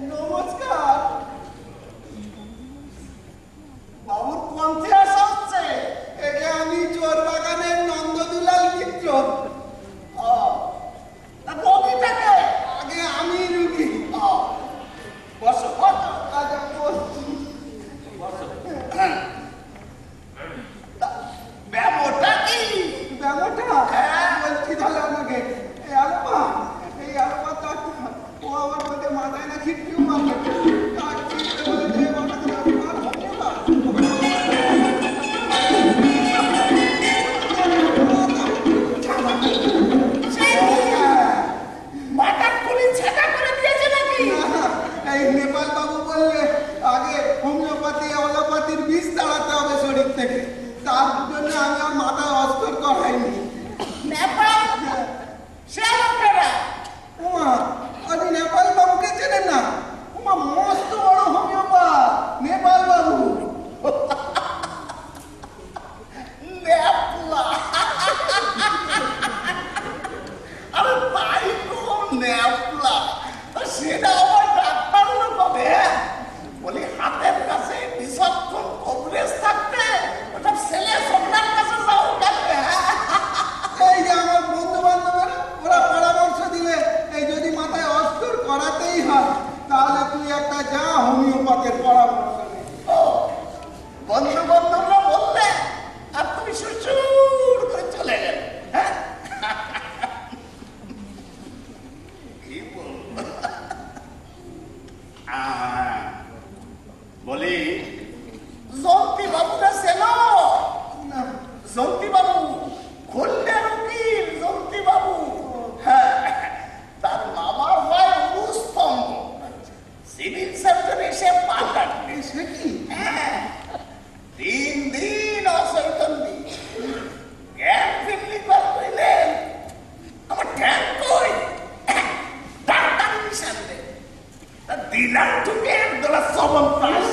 নমস্কার। বাবুর কণ্ঠে আসা হচ্ছে। একে আমি চোর বাগানের নন্দদুলাল মিত্র। রোগীটাকে আগে আমি রুগী। বসো বসো। আচ্ছা বসছি। ব্যামোটা কি? ব্যামোটা বলছি তাহলে আপনাকে এই আলোপা ও আমার বলতে মাথায় নাকি টিউমার নেপাল বাবু বললে আগে হোমিওপ্যাথি অ্যালোপ্যাথির বিষ তাড়াতে হবে শরীর থেকে, তার জন্য আমি আর মাথায় অস্ত্র করাইনি। নেপাল উমা আপনি নেপাল বাবুকে চেনেন না? উমা মস্ত বড় হোমিওপ্যাথ নেপাল বাবু। আরে তাই কোন নেপলা? সেটা আমার ডাক্তার কবে বলি হাতের কাছে বিচক্ষণ কবরেজ থাকতে ওটা ছেলে সন্তান কাছে যাও ডাকবে। এই যে আমার বন্ধু বান্ধবেরা ওরা পরামর্শ দিলে এই যদি মাথায় অস্ত্র করাতেই হয় তাহলে তুই একটা যা হোমিওপ্যাথের পরামর্শ নে। বন্ধু বান্ধবরা বললে আর তুমি সুর করে চলে গেলে। হ্যাঁ কি বলবো বলি জন্তি বাবুরা চেনো? জন্তি বাবু খুলনার উকিল জন্তি বাবু। হ্যাঁ তার মামার হয় অনুস্তম্ভ সিভিল সার্জন এসে পা কাটবে। সে কি? হ্যাঁ 3 দিন অচৈতন্যি জ্ঞান ফিরলি করলেন আমার ঠ্যাং কই ডাক্তার নিশানলে দিলাম ঢুকে একদলা সবল প্রাস।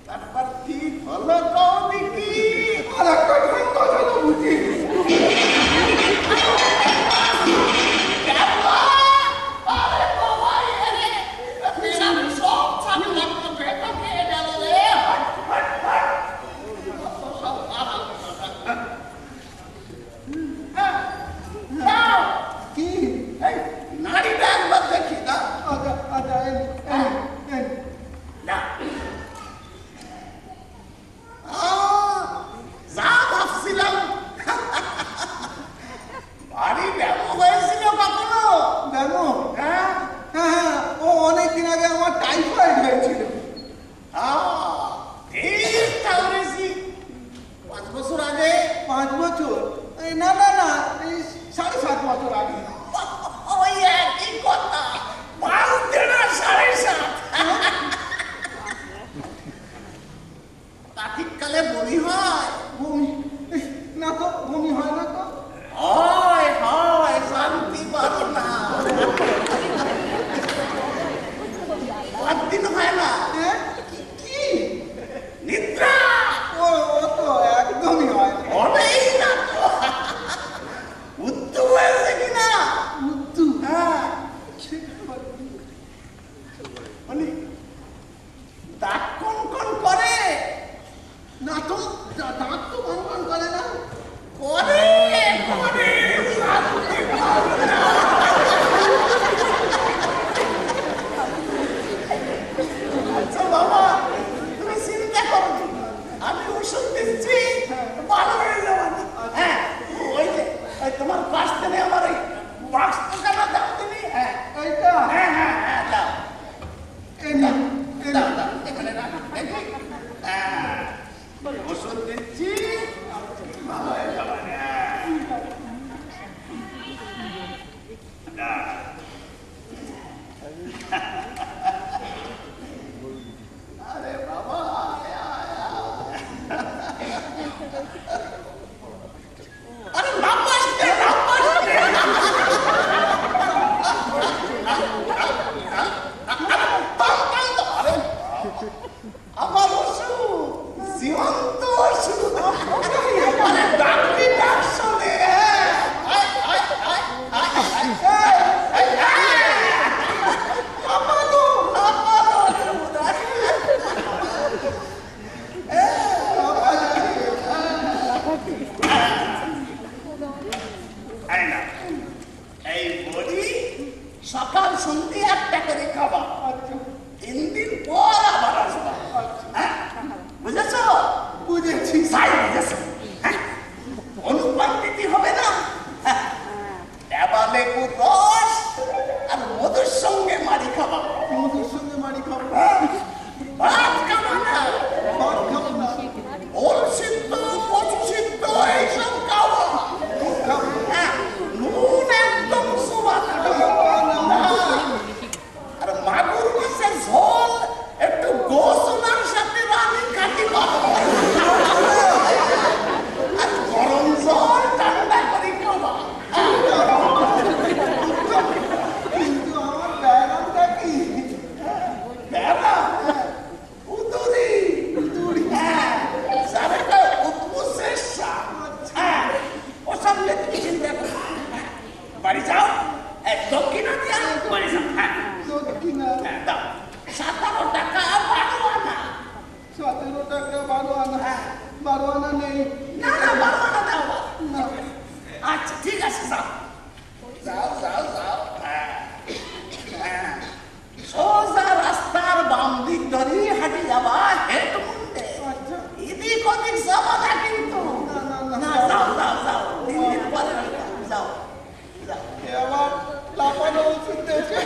তারপর ঠিক হলো কৌদিকি আরেকটা ঠ্যাং হলো বুঝি। এই বড়ি সকাল সন্ধে একটা করে খাবা, 3 দিন পর আবার আসবা। হ্যাঁ বুঝেছ? বুঝেছি। তাই বুঝেছ? হ্যাঁ অনুপাত দিতে হবে না। এবা লেবু রস আর মধুর সঙ্গে মারি খাবা। মধুর সঙ্গে মারি খাবো? ভাত খাবা না, ভাত খাবো না। ওল সিদ্ধ, কচু সিদ্ধ এইসব খাওয়া। খাবো হ্যাঁ নুন একদম সুবাদ না। আর মাগুর মাছের ঝোল একটু গোসনার সাথে রানি কাটি পাবো। আর গরম জল ঠান্ডা করে খাবা। কিন্তু আমার ব্যায়ামটা কি? বেড়া উদুরি হ্যাঁ সারাটা উদ্ভুসের সাপ। হ্যাঁ ওসব নিয়ে তুমি চিন্তা করো না। হ্যাঁ, বাড়ি যাও, দক্ষিণা দিয়া বাড়ি যাও। হ্যাঁ দক্ষিণা হ্যাঁ দাও 17 টাকা 12 আনা। 17 টাকা 12 আনা। হ্যাঁ 12 আনা নেই। না না 12 আনা দাও। না। আচ্ছা ঠিক আছে যাও যাও যাও যাও। হ্যাঁ হ্যাঁ সোজা রাস্তার বাম দিক ধরে হাঁটি যাবা হেঁট মুন্ডে। আচ্ছা। এদিক ওদিক যাবা না কিন্তু। না, না, না। না যাও যাও যাও 3 দিন পরে আসবা। যাও যাও। এ আবার লাফানো ওষুধ দিয়েছে।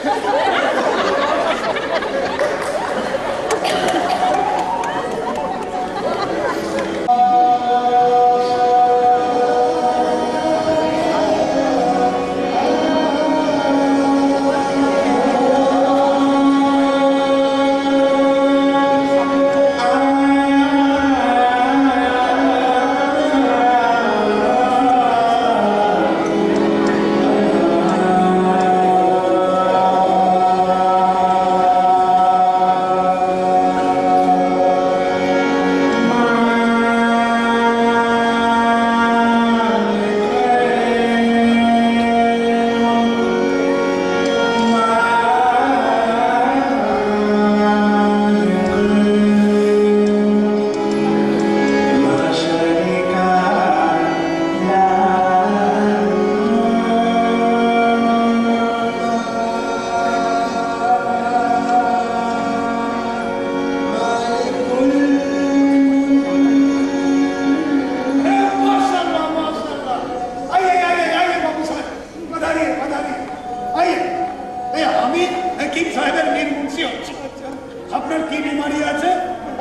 আপনার কি বিমারি আছে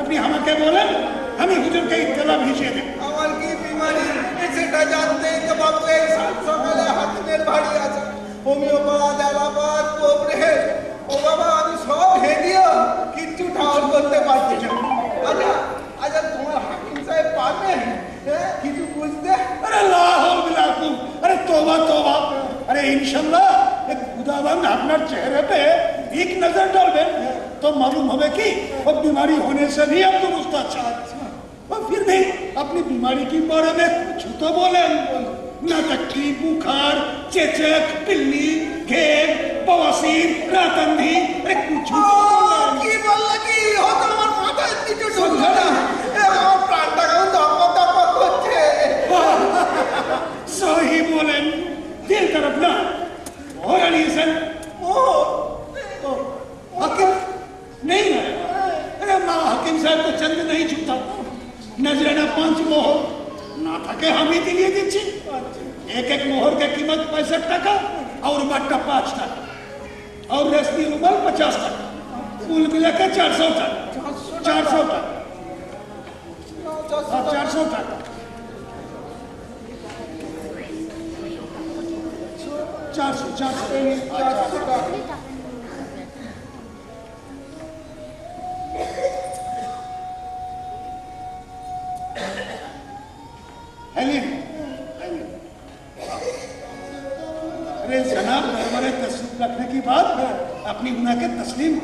আপনি আমাকে বলেন, আমি হুজুরকে ইত্তেলা ভিজিয়ে দেব। আমার কি বিমারি সেটা জানতেই তো ভাবলে সাত সকালে হাতিমের বাড়ি আছে, হোমিওপ্যাথ, অ্যালোপ্যাথ, কোবরেট। ও বাবা আমি সব হেদিও কিচ্ছু ঠাউর করতে পারছি না। আচ্ছা আচ্ছা তোমার হাকিম সাহেব পারবেন হ্যাঁ কিছু বুঝতে? अरे लाहौल बिलाकुम, अरे तौबा तौबा, अरे इंशाल्लाह एक खुदाबंद আপনার चेहरे पे एक नजर डालবেন तो मालूम होगा कि वो बीमारी होने से भी आप दुरुस्त अच्छा। और फिर भी अपनी बीमारी के बारे में कुछ तो बोलें ना, तकलीफ, बुखार, चेचक, पिल्ली, घेर, बवासीर, रातंधी, अरे कुछ तो बोलें। কি বললে কি হতো আমার মাথায় কিছু ঢুকছে না। আমার প্রাণটা কেমন ধপক ধপক করছে। सही बोलें, दिल तरफ ना और अलीसन हकीम नहीं है। अरे माँ हकीम साहब को चंद नहीं छूता, नजराना 5 मोहर ना थके हम ही दिलिए दीची। एक एक मोहर की कीमत 65 टाका और बट्टा 5 टाका और रस्मी रुमाल 50 टाका, कुल मिलाकर 400 टाका। 400 टाका 400 टाका 400 টাকা। अरे जनाब दरबारे तस्लीम रखने की बात अपनी गुनाह के तस्लीम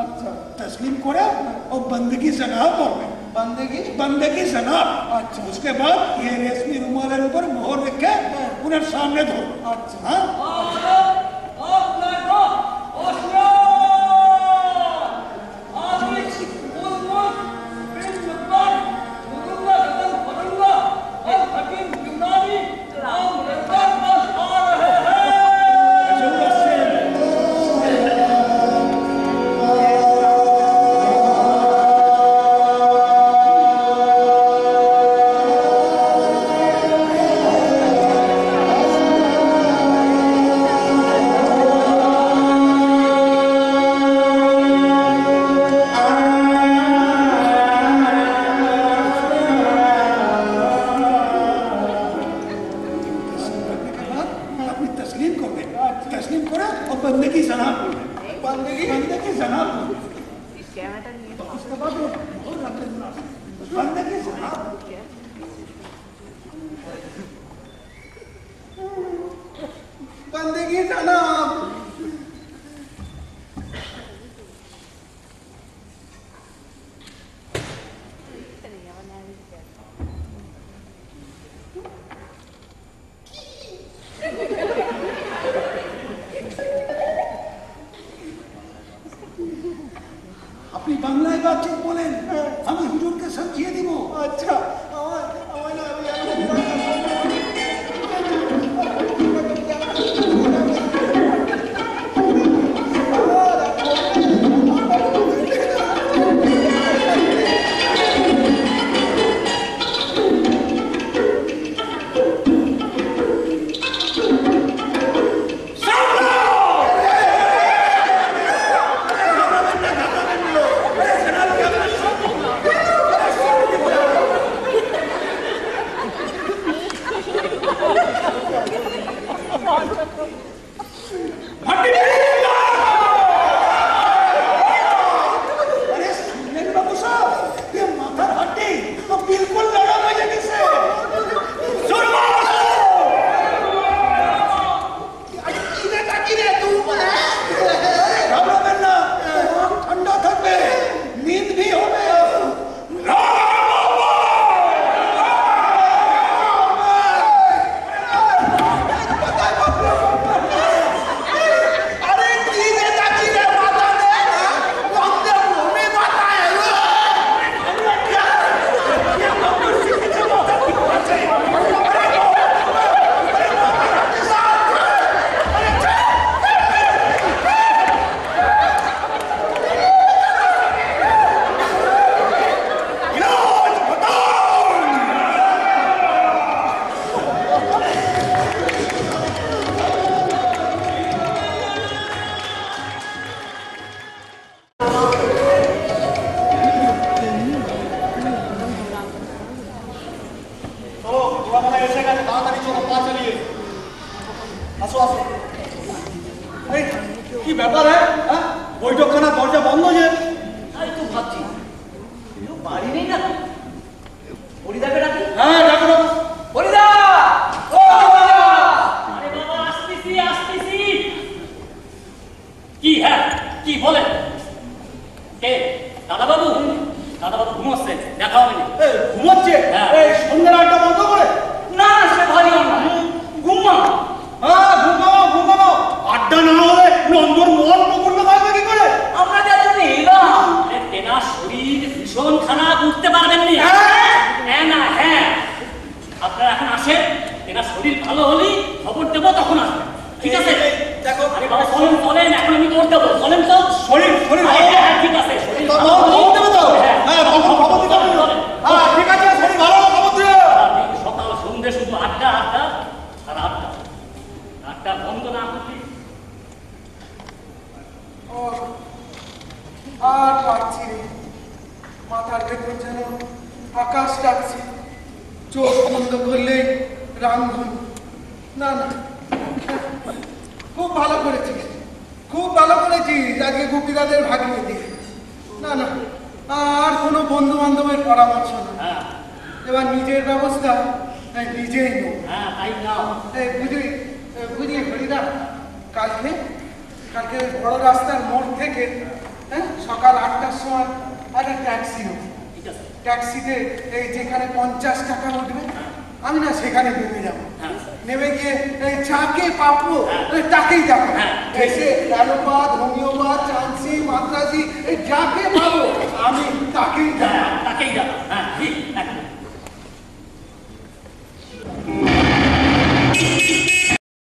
আচ্ছা तस्लीम करे और बंदगी जनाब पढ़े, बंदगी बंदगी जनाब। अच्छा उसके बाद ये रेशमी रुमाल ऊपर मोहर रख के उन्हें सामने धो। अच्छा हाँ तस्लीम करबे तस्लीम करे और बंदगी जनाब बोलबे बंदगी जनाब उसके बाद बंदगी जनाब बंदगी जनाब अपनी बांग्लाয় बातचीत বলেন আমি হুজুরকে समझिए দিব আচ্ছা আমার না